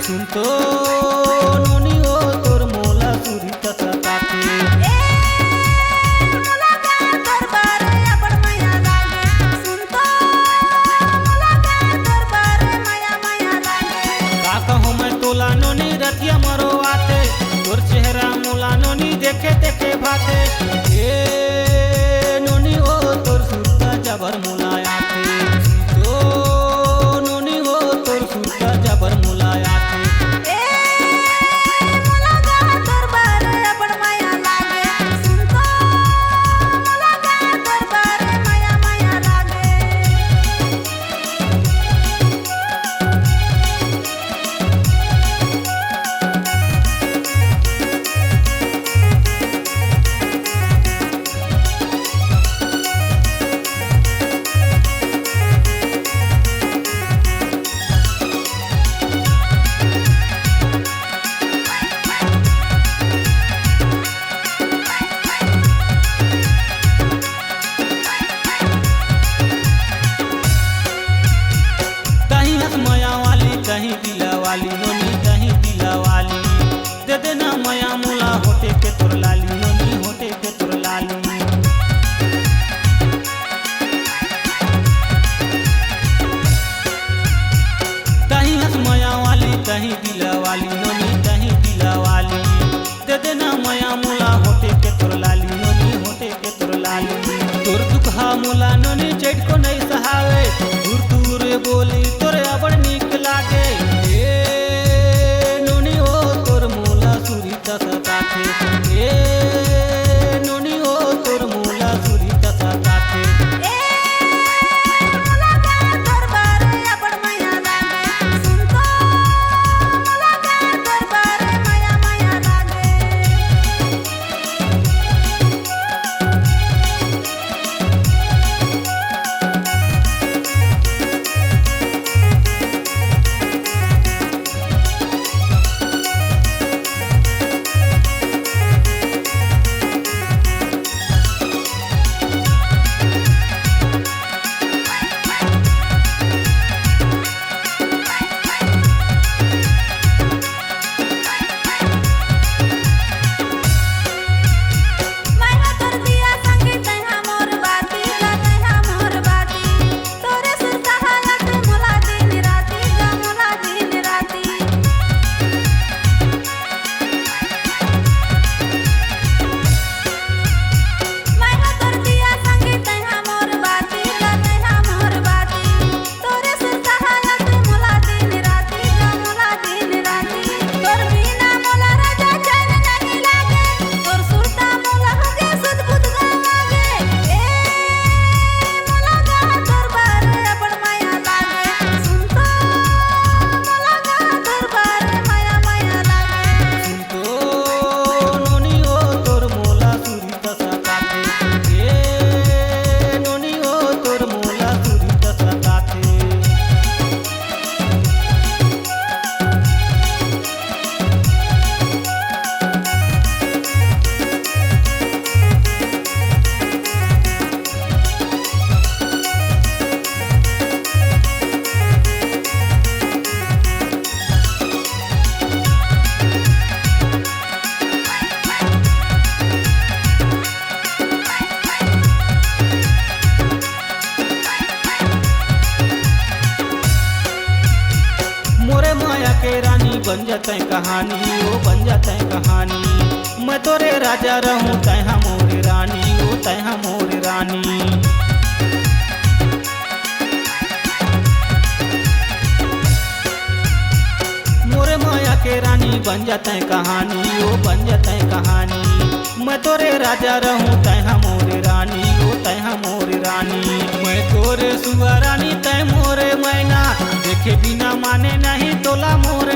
सुन तो नोनी हो तोर मोला सुरी तसताते तोला नोनी रतिया मरो आते तोर चेहरा मोला नोनी देखे देखे भाते ए नोनी हो तोर सुरता जबर मोला आते तो नोनी हो तोर सुरता जबर मोला आते कहीं दिला वाली नोनी कहीं दिला वाली दे देना माया मोला होटे के तोर लाली नोनी होटे के तोर लाली कहीं हंस माया वाली कहीं दिला वाली नोनी कहीं दिला वाली दे देना माया मोला होटे के तोर लाली नोनी होटे के तोर लाली तोर दुखा मोला नोनी चैट को नहीं सहावे दूर दूर बोली तोरे अबड़ नीक लागे नोनी हो तोर मोला सुरी तसताते नोनी हो तोर मोला सुरी तसताते बन जाते कहानी ओ बन जाते कहानी मैं तोरे राजा रहूं तैहा मोरे रानी ओ तैहा मोरे रानी मोरे माया के रानी बन जाते कहानी ओ बन जाते कहानी मैं तोरे राजा रहूं तैहा मोरे रानी ओ तैहा मोरे रानी मैं तोरे सुआ रानी तै मोरे मैना देखे बिना माने नहीं तोला मोर